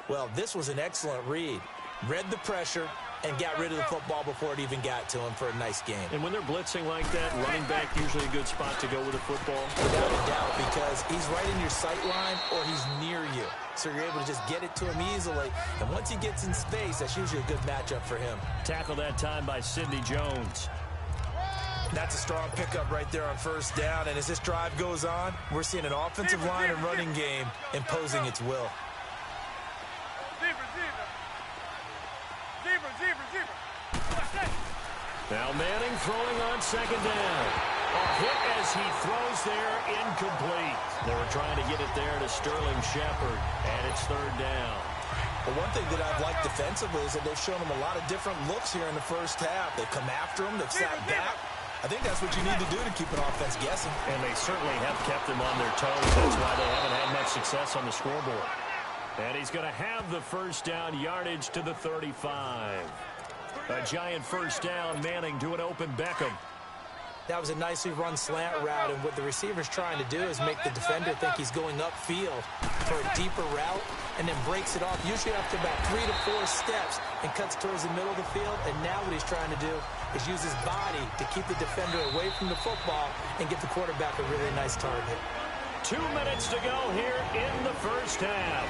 Well, this was an excellent read. Read the pressure and got rid of the football before it even got to him for a nice game. And when they're blitzing like that, running back usually a good spot to go with the football. Without a doubt, because he's right in your sight line or he's near you. So you're able to just get it to him easily. And once he gets in space, that's usually a good matchup for him. Tackle that time by Sidney Jones. That's a strong pickup right there on first down. And as this drive goes on, we're seeing an offensive line and running game imposing its will. Now Manning throwing on second down. A hit as he throws there, incomplete. They were trying to get it there to Sterling Shepard, and it's third down. Well, one thing that I've liked defensively is that they've shown him a lot of different looks here in the first half. They've come after him. They've sat back. I think that's what you need to do to keep an offense guessing. And they certainly have kept them on their toes. That's why they haven't had much success on the scoreboard. And he's going to have the first down yardage to the 35. A giant first down, Manning to an open Beckham. That was a nicely run slant route, and what the receiver's trying to do is make the defender think he's going upfield for a deeper route, and then breaks it off, usually after about 3 to 4 steps, and cuts towards the middle of the field. And now what he's trying to do is use his body to keep the defender away from the football and get the quarterback a really nice target. 2 minutes to go here in the first half.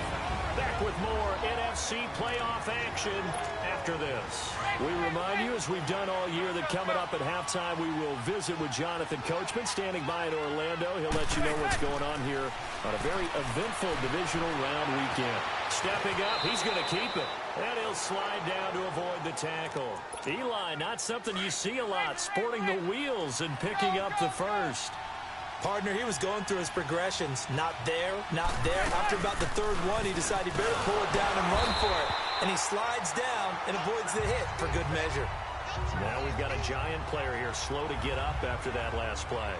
Back with more NFC playoff action after this. We remind you, as we've done all year, that coming up at halftime, we will visit with Jonathan Coachman standing by in Orlando. He'll let you know what's going on here on a very eventful divisional round weekend. Stepping up, he's going to keep it. And he'll slide down to avoid the tackle. Eli, not something you see a lot, sporting the wheels and picking up the first. Partner, he was going through his progressions. Not there, not there. After about the third one, he decided he better pull it down and run for it. And he slides down and avoids the hit for good measure. Now we've got a giant player here slow to get up after that last play.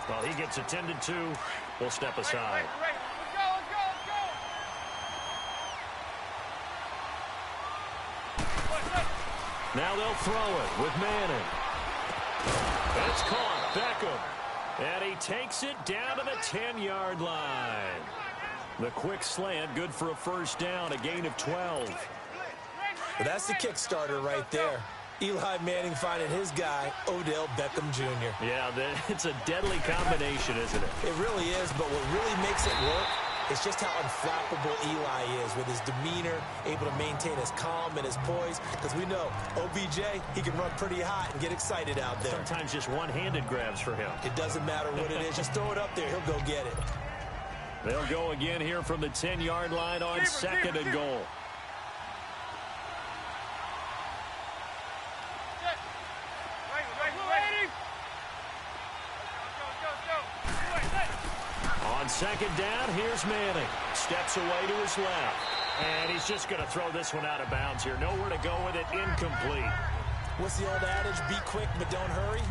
Well, he gets attended to. We'll step aside. Now they'll throw it with Manning. It's caught. Beckham. And he takes it down to the 10-yard line. The quick slant, good for a first down, a gain of 12. Well, that's the kickstarter right there. Eli Manning finding his guy, Odell Beckham Jr. Yeah, it's a deadly combination, isn't it? It really is, but what really makes it work is just how unflappable Eli is with his demeanor, able to maintain his calm and his poise. Because we know, OBJ, he can run pretty hot and get excited out there. Sometimes just one-handed grabs for him. It doesn't matter what it is. Just throw it up there. He'll go get it. They'll go again here from the 10-yard line on second and goal. On second down, here's Manning. Steps away to his left. And he's just going to throw this one out of bounds here. Nowhere to go with it. Incomplete. What's the old adage? Be quick, but don't hurry.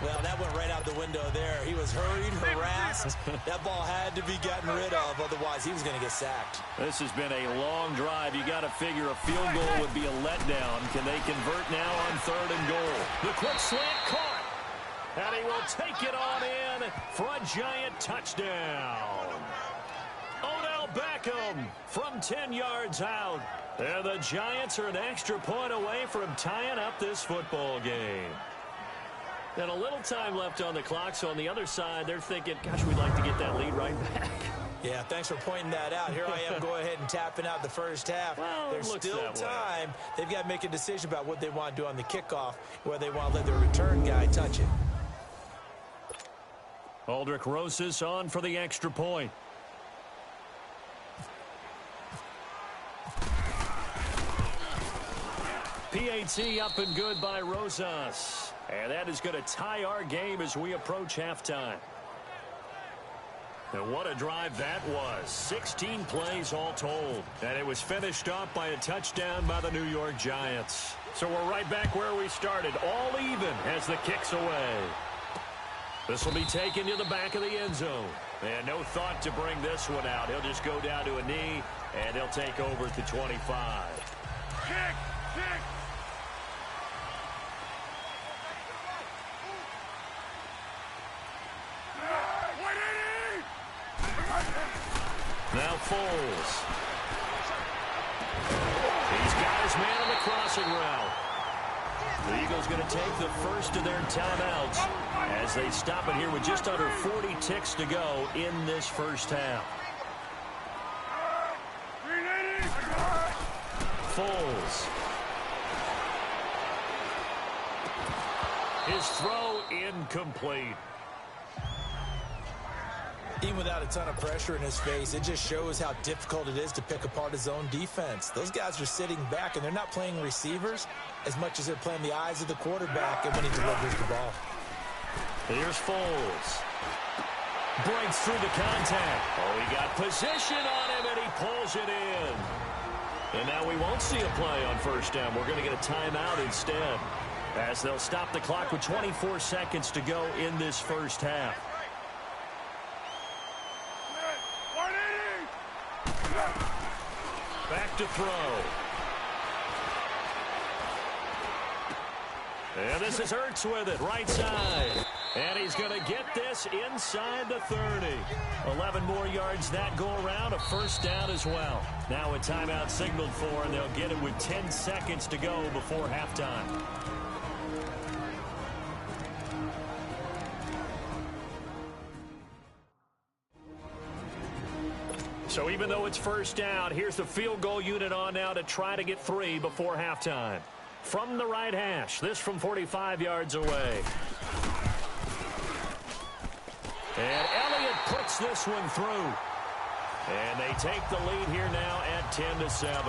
Well, that went right out the window there. He was hurried, harassed. That ball had to be gotten rid of. Otherwise, he was going to get sacked. This has been a long drive. You got to figure a field goal would be a letdown. Can they convert now on third and goal? The quick slant caught. And he will take it on in for a giant touchdown. Odell Beckham from 10 yards out. And the Giants are an extra point away from tying up this football game. And a little time left on the clock, so on the other side, they're thinking, gosh, we'd like to get that lead right back. Yeah, thanks for pointing that out. Here I am, go ahead and tapping out the first half. Well, there's still time. Way. They've got to make a decision about what they want to do on the kickoff, whether they want to let their return guy touch it. Aldrick Rosas on for the extra point. PAT up and good by Rosas. And that is going to tie our game as we approach halftime. And what a drive that was. 16 plays all told. And it was finished off by a touchdown by the New York Giants. So we're right back where we started. All even as the kick's away. This will be taken to the back of the end zone. And no thought to bring this one out. He'll just go down to a knee, and he'll take over at the 25. Kick! Kick! Now Foles. He's got his man on the crossing route. The Eagles going to take the first of their timeouts as they stop it here with just under 40 ticks to go in this first half. Foles. His throw incomplete. Even without a ton of pressure in his face, it just shows how difficult it is to pick apart his own defense. Those guys are sitting back, and they're not playing receivers as much as they're playing the eyes of the quarterback and when he delivers the ball. Here's Foles. Breaks through the contact. Oh, he got position on him, and he pulls it in. And now we won't see a play on first down. We're going to get a timeout instead, as they'll stop the clock with 24 seconds to go in this first half. Back to throw. And this is Ertz with it, right side. And he's going to get this inside the 30. 11 more yards that go around, a first down as well. Now a timeout signaled for, and they'll get it with 10 seconds to go before halftime. So even though it's first down, here's the field goal unit on now to try to get 3 before halftime. From the right hash, this from 45 yards away. And Elliott puts this one through. And they take the lead here now at 10-7.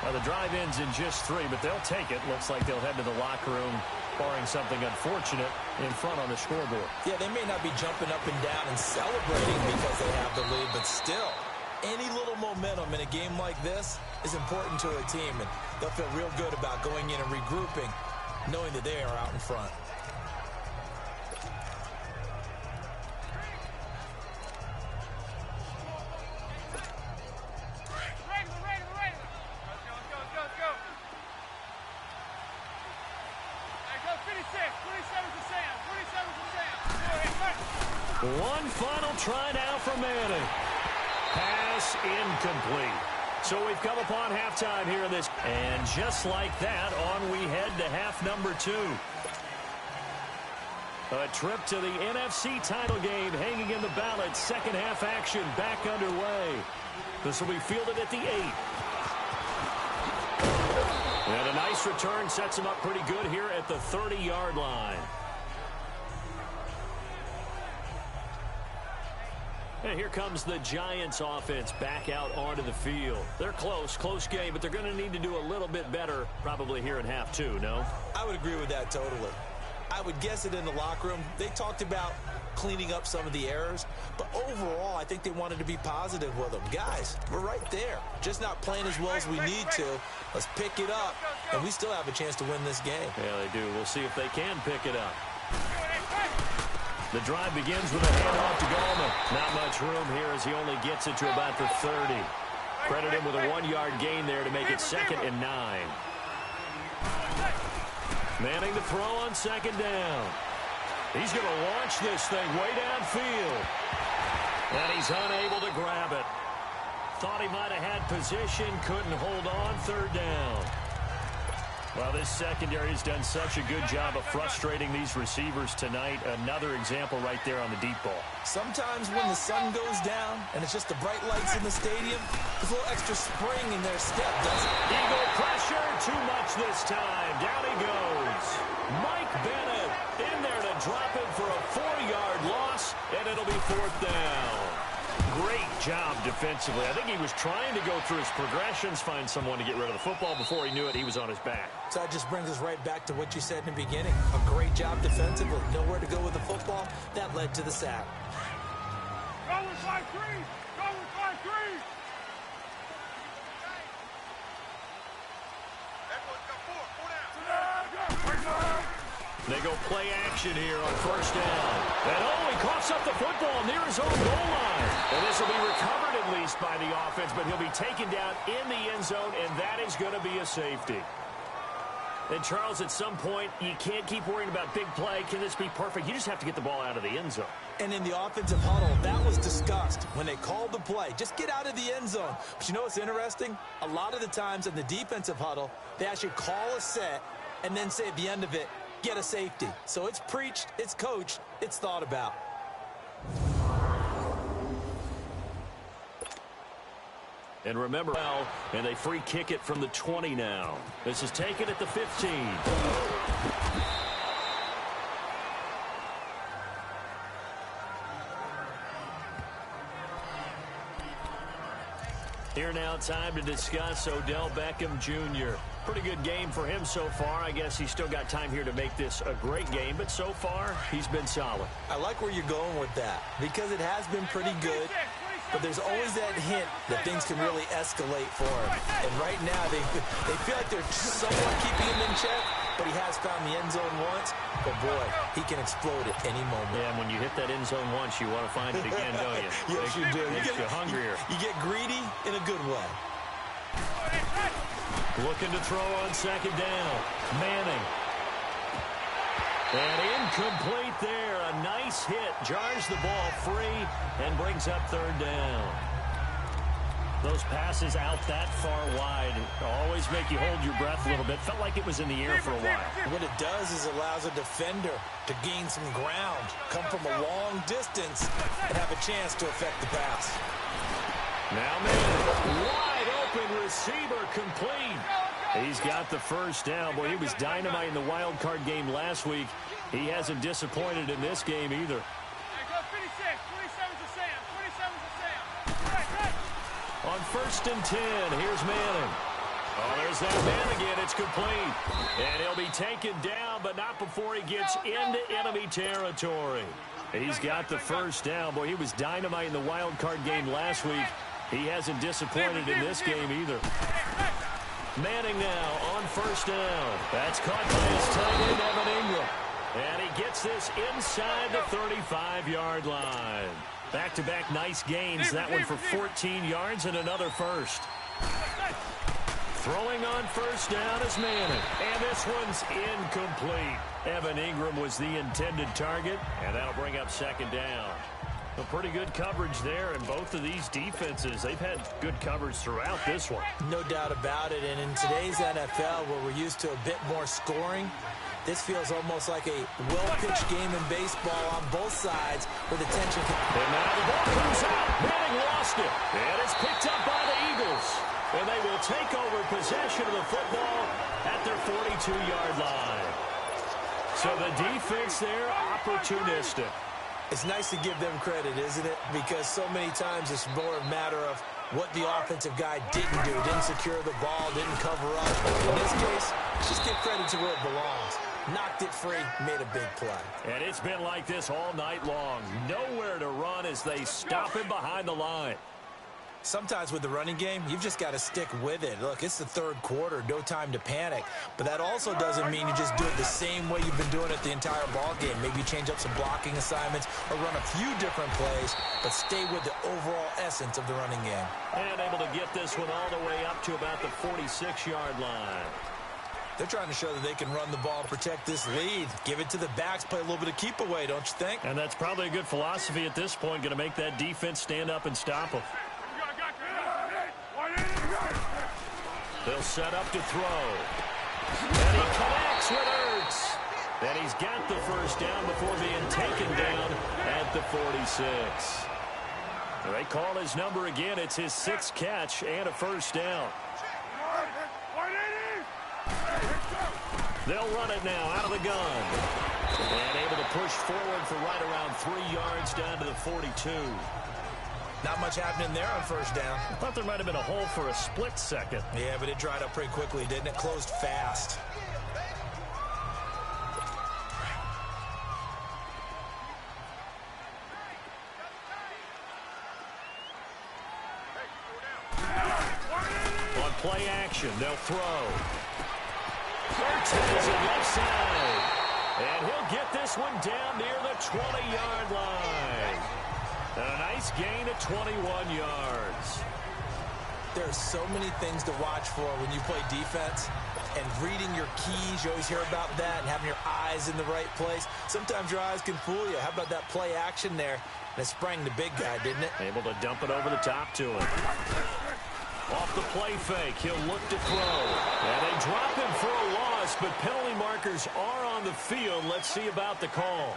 Now the drive ends in just 3, but they'll take it. Looks like they'll head to the locker room, barring something unfortunate, in front on the scoreboard. Yeah, they may not be jumping up and down and celebrating because they have the lead, but still, any little momentum in a game like this is important to a team, and they'll feel real good about going in and regrouping, knowing that they are out in front. One final try now for Manning. Pass incomplete. So we've come upon halftime here in this. And just like that, on we head to half number 2. A trip to the NFC title game hanging in the balance. Second half action back underway. This will be fielded at the 8. And a nice return sets him up pretty good here at the 30-yard line. And here comes the Giants offense back out onto the field. They're close game, but they're going to need to do a little bit better probably here in half 2, no? I would agree with that totally. I would guess it in the locker room. They talked about cleaning up some of the errors, but overall I think they wanted to be positive with them. Guys, we're right there. Just not playing as well as we need to. Let's pick it up, and we still have a chance to win this game. Yeah, they do. We'll see if they can pick it up. The drive begins with a handoff to Gallman. Not much room here as he only gets it to about the 30. Credit him with a 1-yard gain there to make it 2nd and 9. Manning to throw on 2nd down. He's going to launch this thing way downfield. And he's unable to grab it. Thought he might have had position, couldn't hold on, 3rd down. Well, this secondary has done such a good job of frustrating these receivers tonight. Another example right there on the deep ball. Sometimes when the sun goes down and it's just the bright lights in the stadium, there's a little extra spring in their step, doesn't it? Eagle pressure, too much this time. Down he goes. Mike Bennett in there to drop it for a 4-yard loss, and it'll be 4th down. Great job defensively. I think he was trying to go through his progressions, find someone to get rid of the football. Before he knew it, he was on his back. So that just brings us right back to what you said in the beginning. A great job defensively. Nowhere to go with the football. That led to the sack. Go with 5-3! Go with 5-3! They go play action here on 1st down. And oh, he coughs up the football near his own goal line. And this will be recovered at least by the offense, but he'll be taken down in the end zone, and that is going to be a safety. And Charles, at some point, you can't keep worrying about big play. Can this be perfect? You just have to get the ball out of the end zone. And in the offensive huddle, that was discussed when they called the play. Just get out of the end zone. But you know what's interesting? A lot of the times in the defensive huddle, they actually call a set and then say at the end of it, get a safety. So it's preached, it's coached, it's thought about. And remember, and they free kick it from the 20 now. This is taken at the 15. Here now, time to discuss Odell Beckham Jr. Pretty good game for him so far. I guess he's still got time here to make this a great game, but so far, he's been solid. I like where you're going with that because it has been pretty good, but there's always that hint that things can really escalate for him. And right now, they feel like they're somewhat keeping him in check, but he has found the end zone once. But, boy, he can explode at any moment. Yeah, and when you hit that end zone once, you want to find it again, don't you? Yes, you do. Makes you hungrier. You get greedy in a good way. Looking to throw on second down. Manning. And incomplete there. A nice hit. Jars the ball free and brings up third down. Those passes out that far wide always make you hold your breath a little bit. Felt like it was in the air for a while. What it does is it allows a defender to gain some ground, come from a long distance, and have a chance to affect the pass. Now Manning, wide open receiver, complete. He's got the first down. Boy, he was dynamite in the wild card game last week. He hasn't disappointed in this game either. On first and 10, here's Manning. Oh, there's that man again. It's complete. And he'll be taken down, but not before he gets into enemy territory. He's got the first down. Boy, he was dynamite in the wild card game last week. He hasn't disappointed in this game either. Manning now on first down. That's caught by his tight end, Evan Ingram. And he gets this inside the 35-yard line. Back-to-back nice gains. That one for 14 yards and another first. Throwing on first down is Manning. And this one's incomplete. Evan Ingram was the intended target, and that'll bring up second down. A pretty good coverage there, and both of these defenses, they've had good coverage throughout this one. No doubt about it, and in today's NFL, where we're used to a bit more scoring, this feels almost like a well-pitched game in baseball on both sides where the tension can... And now the ball comes out. Manning lost it. And it's picked up by the Eagles. And they will take over possession of the football at their 42-yard line. So the defense there, opportunistic. It's nice to give them credit, isn't it? Because so many times it's more a matter of what the offensive guy didn't do. Didn't secure the ball, didn't cover up. In this case, just give credit to where it belongs. Knocked it free, made a big play. And it's been like this all night long. Nowhere to run as they stop him behind the line. Sometimes with the running game, you've just got to stick with it. Look, it's the third quarter, no time to panic. But that also doesn't mean you just do it the same way you've been doing it the entire ball game. Maybe change up some blocking assignments or run a few different plays, but stay with the overall essence of the running game. And able to get this one all the way up to about the 46-yard line. They're trying to show that they can run the ball and protect this lead. Give it to the backs, play a little bit of keep away, don't you think? And that's probably a good philosophy at this point, going to make that defense stand up and stop them. They'll set up to throw. And he connects with Ertz. And he's got the first down before being taken down at the 46. They call his number again. It's his 6th catch and a first down. They'll run it now out of the gun. And able to push forward for right around 3 yards down to the 42. Not much happening there on first down. I thought there might have been a hole for a split second. Yeah, but it dried up pretty quickly, didn't it? Closed fast. On play action, they'll throw. Ertz has it left side. And he'll get this one down near the 20-yard line. And a nice gain of 21 yards. There are so many things to watch for when you play defense. And reading your keys, you always hear about that, and having your eyes in the right place. Sometimes your eyes can fool you. How about that play action there? And it sprang the big guy, didn't it? Able to dump it over the top to him. Off the play fake, he'll look to throw. And they drop him for a loss, but penalty markers are on the field. Let's see about the call.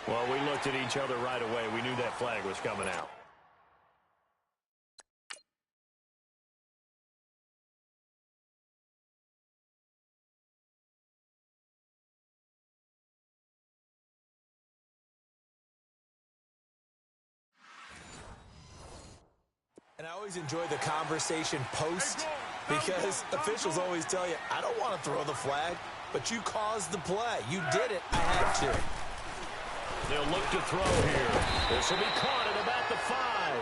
Well, we looked at each other right away. We knew that flag was coming out. And I always enjoy the conversation post because officials always tell you, I don't want to throw the flag, but you caused the play. You did it. I had to. They'll look to throw here. This will be caught at about the 5.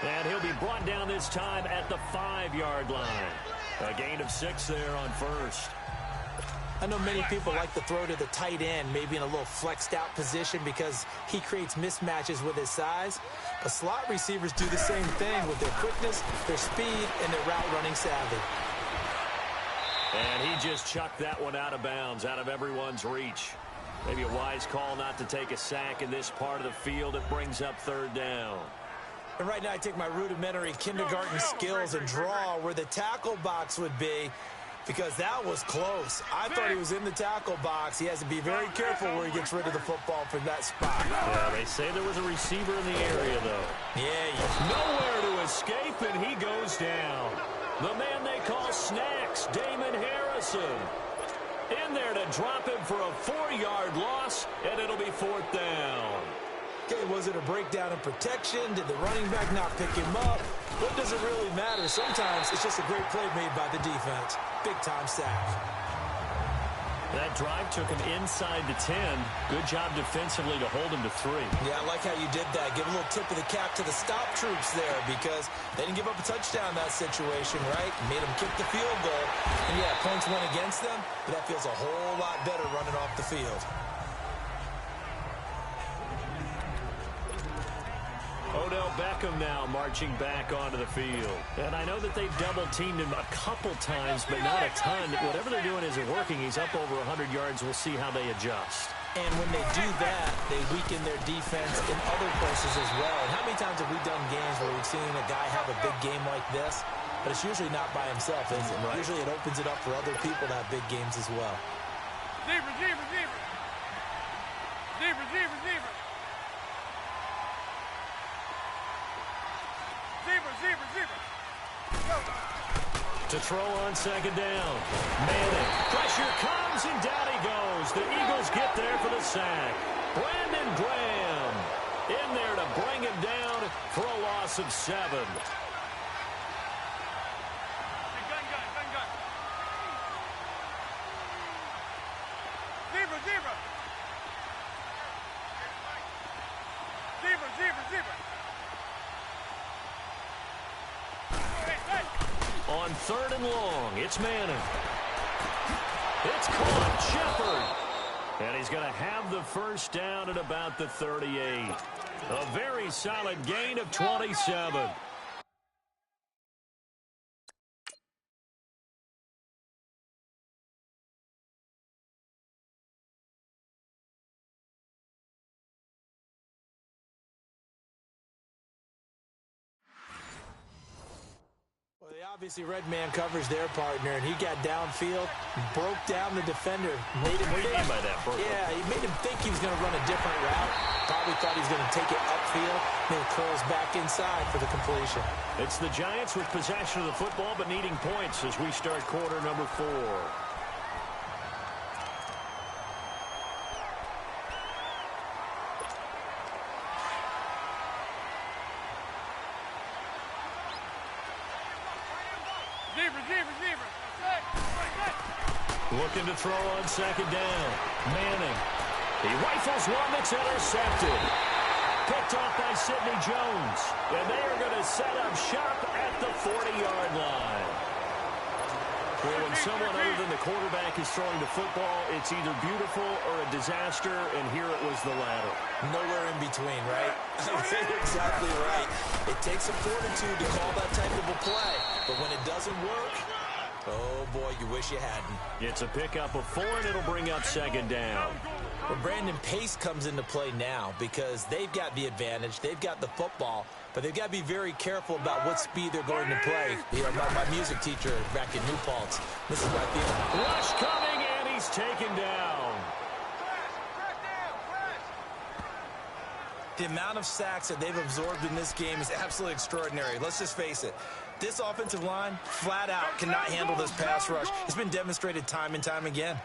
And he'll be brought down this time at the 5-yard line. A gain of 6 there on first. I know many people like to throw to the tight end, maybe in a little flexed out position because he creates mismatches with his size. But slot receivers do the same thing with their quickness, their speed, and their route running savvy. And he just chucked that one out of bounds, out of everyone's reach. Maybe a wise call not to take a sack in this part of the field. It brings up 3rd down. And right now I take my rudimentary kindergarten skills and draw where the tackle box would be, because that was close. I thought he was in the tackle box. He has to be very careful where he gets rid of the football from that spot. Yeah, they say there was a receiver in the area, though. Yeah. Nowhere to escape, and he goes down. The man they call Snacks, Damon Harrison. In there to drop him for a 4-yard loss, and it'll be 4th down. Okay, was it a breakdown in protection? Did the running back not pick him up? What does it really matter? Sometimes it's just a great play made by the defense. Big-time sack. That drive took him inside the 10. Good job defensively to hold him to 3. Yeah, I like how you did that. Give a little tip of the cap to the stop troops there because they didn't give up a touchdown in that situation, right? Made them kick the field goal. And, yeah, points went against them, but that feels a whole lot better running off the field. Odell Beckham now marching back onto the field. And I know that they've double-teamed him a couple times, but not a ton. Whatever they're doing isn't working. He's up over 100 yards. We'll see how they adjust. And when they do that, they weaken their defense in other places as well. And how many times have we done games where we've seen a guy have a big game like this? But it's usually not by himself, is it? Right. Usually it opens it up for other people to have big games as well. Receiver. To throw on 2nd down. Manning. Pressure comes, and down he goes. The Eagles get there for the sack. Brandon Graham in there to bring him down for a loss of 7. Gun. Zebra. On 3rd and long, it's Manning. It's caught, Shepard. And he's going to have the 1st down at about the 38. A very solid gain of 27. Obviously, red man covers their partner, and he got downfield, broke down the defender, made him think, by that, yeah, he made him think he was going to run a different route. Probably thought he was going to take it upfield, then curls back inside for the completion. It's the Giants with possession of the football, but needing points as we start quarter number 4. Looking to throw on 2nd down. Manning. He rifles one that's intercepted. Picked off by Sidney Jones. And they are going to set up shop at the 40-yard line. Well, when someone other than the quarterback is throwing the football, it's either beautiful or a disaster, and here it was the latter. Nowhere in between, right? You're exactly right. It takes some fortitude to call that type of a play, but when it doesn't work, oh boy, you wish you hadn't. It's a pickup of 4, and it'll bring up second down. Well, Brandon, pace comes into play now because they've got the advantage. They've got the football, but they've got to be very careful about what speed they're going to play. You know, my music teacher back in New Paltz, this is what I feel. Rush coming, and he's taken down. The amount of sacks that they've absorbed in this game is absolutely extraordinary. Let's just face it. This offensive line, flat out, cannot handle this pass rush. It's been demonstrated time and time again.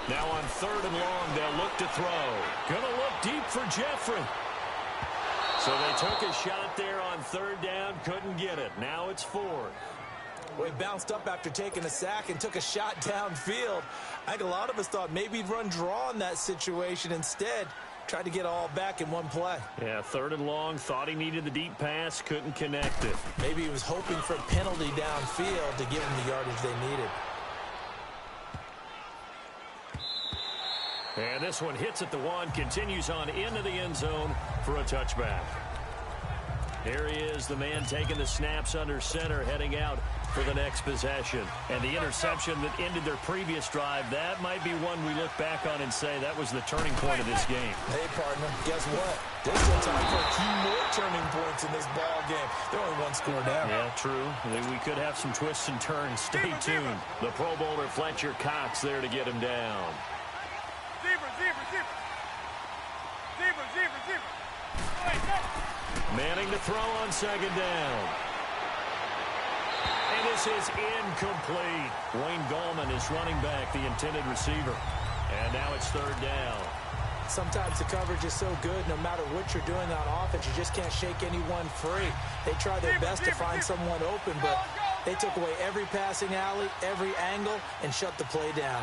Now on 3rd and long, they'll look to throw. Gonna look deep for Jeffrey. So they took a shot there on 3rd down, couldn't get it. Now it's 4th. Well, he bounced up after taking a sack and took a shot downfield. I think a lot of us thought maybe he'd run draw in that situation. Instead, tried to get all back in one play. Yeah, 3rd and long, thought he needed the deep pass, couldn't connect it. Maybe he was hoping for a penalty downfield to give him the yardage they needed. And this one hits at the 1, continues on into the end zone for a touchback. Here he is, the man taking the snaps under center, heading out for the next possession. And the interception that ended their previous drive, that might be one we look back on and say that was the turning point of this game. Hey, partner, guess what? There's still time for a few more turning points in this ball game. They're only 1 score down. Yeah, true. We could have some twists and turns. Stay tuned. The Pro Bowler Fletcher Cox there to get him down. Manning to throw on 2nd down. And this is incomplete. Wayne Gallman is running back, the intended receiver. And now it's 3rd down. Sometimes the coverage is so good, no matter what you're doing on offense, you just can't shake anyone free. They try their best to find someone open, but they took away every passing alley, every angle, and shut the play down.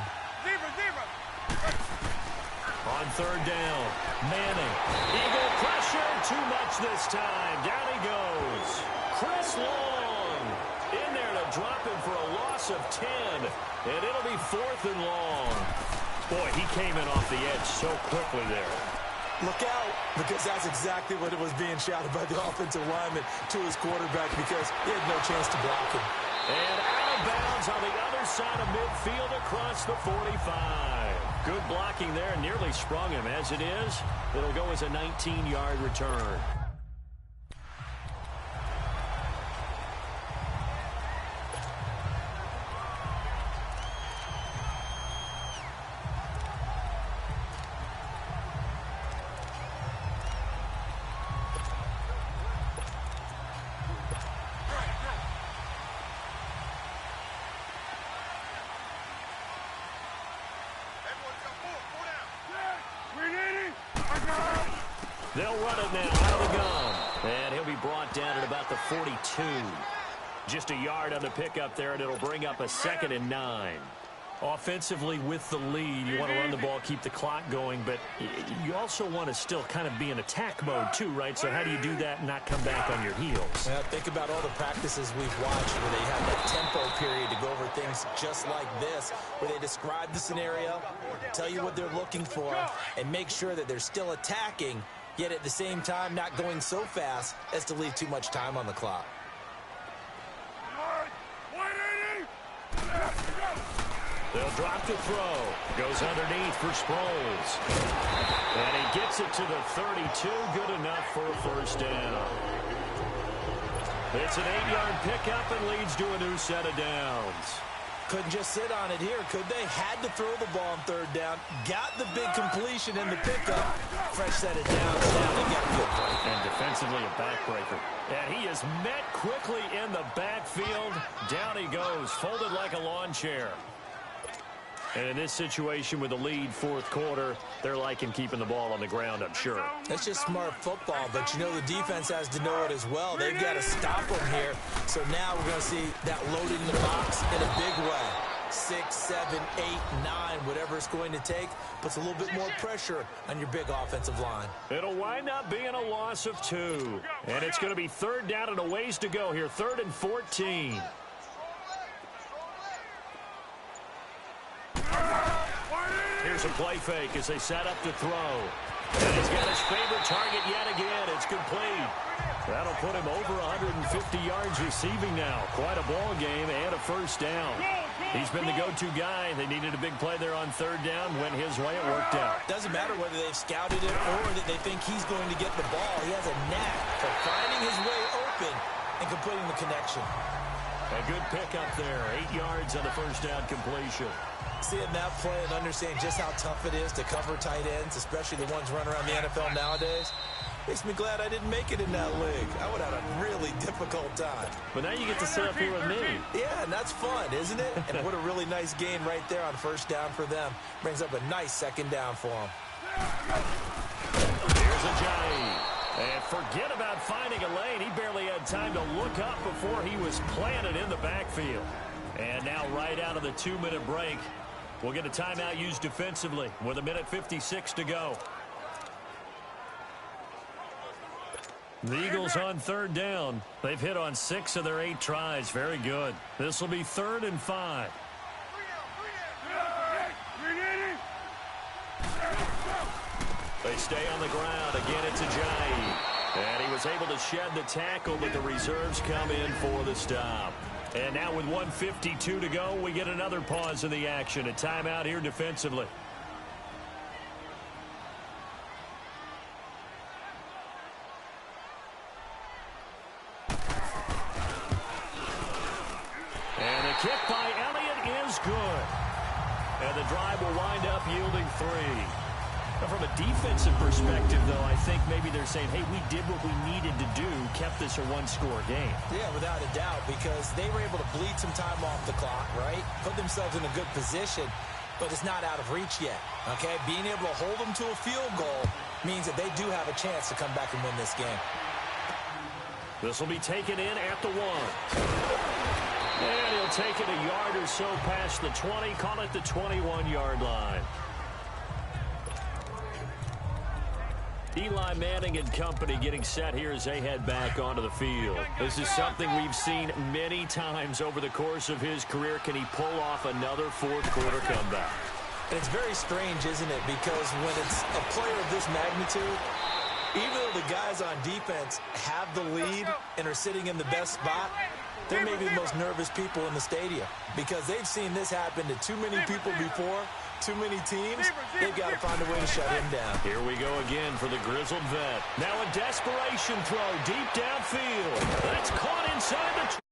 On 3rd down, Manning. Eagle pressure, too much this time. Down he goes. Chris Long in there to drop him for a loss of 10. And it'll be 4th and long. Boy, he came in off the edge so quickly there. Look out, because that's exactly what it was being shouted by the offensive lineman to his quarterback because he had no chance to block him. And out of bounds on the other side of midfield across the 45. Good blocking there, nearly sprung him. As it is, it'll go as a 19-yard return. They'll run it now out of the gun. And he'll be brought down at about the 42. Just a yard on the pickup there, and it'll bring up a 2nd and 9. Offensively with the lead, you want to run the ball, keep the clock going, but you also want to still kind of be in attack mode too, right? So how do you do that and not come back on your heels? Yeah, think about all the practices we've watched where they have that tempo period to go over things just like this, where they describe the scenario, tell you what they're looking for, and make sure that they're still attacking, yet at the same time not going so fast as to leave too much time on the clock. They'll drop to throw. Goes underneath for Sproles. And he gets it to the 32. Good enough for a 1st down. It's an 8-yard pickup and leads to a new set of downs. Couldn't just sit on it here, could they? Had to throw the ball on 3rd down. Got the big completion in the pickup. Fresh set of downs. Now they got a good break. And defensively a backbreaker. And he is met quickly in the backfield. Down he goes, folded like a lawn chair. And in this situation with the lead 4th quarter, they're liking keeping the ball on the ground, I'm sure. That's just smart football, but you know the defense has to know it as well. They've got to stop them here. So now we're going to see that loaded in the box in a big way. 6, 7, 8, 9, whatever it's going to take, puts a little bit more pressure on your big offensive line. It'll wind up being a loss of 2. And it's going to be 3rd down and a ways to go here. 3rd and 14. Here's a play fake as they set up to throw. And he's got his favorite target yet again. It's complete. That'll put him over 150 yards receiving now. Quite a ball game and a first down. He's been the go-to guy. They needed a big play there on 3rd down. Went his way. It worked out. Doesn't matter whether they've scouted it or that they think he's going to get the ball. He has a knack for finding his way open and completing the connection. A good pickup there. 8 yards on the first down completion. Seeing that play and understanding just how tough it is to cover tight ends, especially the ones running around the NFL nowadays, makes me glad I didn't make it in that league. I would have had a really difficult time. But now you get to sit up here with me. Yeah, and that's fun, isn't it? And what a really nice gain right there on first down for them. Brings up a nice 2nd down for them. Here's Ajayi. And forget about finding a lane. He barely had time to look up before he was planted in the backfield. And now right out of the 2-minute break, we'll get a timeout used defensively with 1:56 to go. The Eagles on 3rd down. They've hit on 6 of their 8 tries. Very good. This will be 3rd and 5. They stay on the ground. Again, it's Ajayi. And he was able to shed the tackle, but the reserves come in for the stop. And now with 1:52 to go, we get another pause in the action. A timeout here defensively. And the kick by Elliott is good. And the drive will wind up yielding 3. Now, from a defensive perspective, though, I think maybe they're saying, hey, we did what we needed to do, kept this a 1-score game. Yeah, without a doubt, because they were able to bleed some time off the clock, right? Put themselves in a good position, but it's not out of reach yet, okay? Being able to hold them to a field goal means that they do have a chance to come back and win this game. This will be taken in at the 1. And he'll take it a yard or so past the 20, call it the 21-yard line. Eli Manning and company getting set here as they head back onto the field. This is something we've seen many times over the course of his career. Can he pull off another fourth-quarter comeback? And it's very strange, isn't it? Because when it's a player of this magnitude, even though the guys on defense have the lead and are sitting in the best spot, they're maybe the most nervous people in the stadium because they've seen this happen to too many people before, too many teams. They've got to find a way to shut him down. Here we go again for the grizzled vet. Now a desperation throw deep downfield. That's caught inside the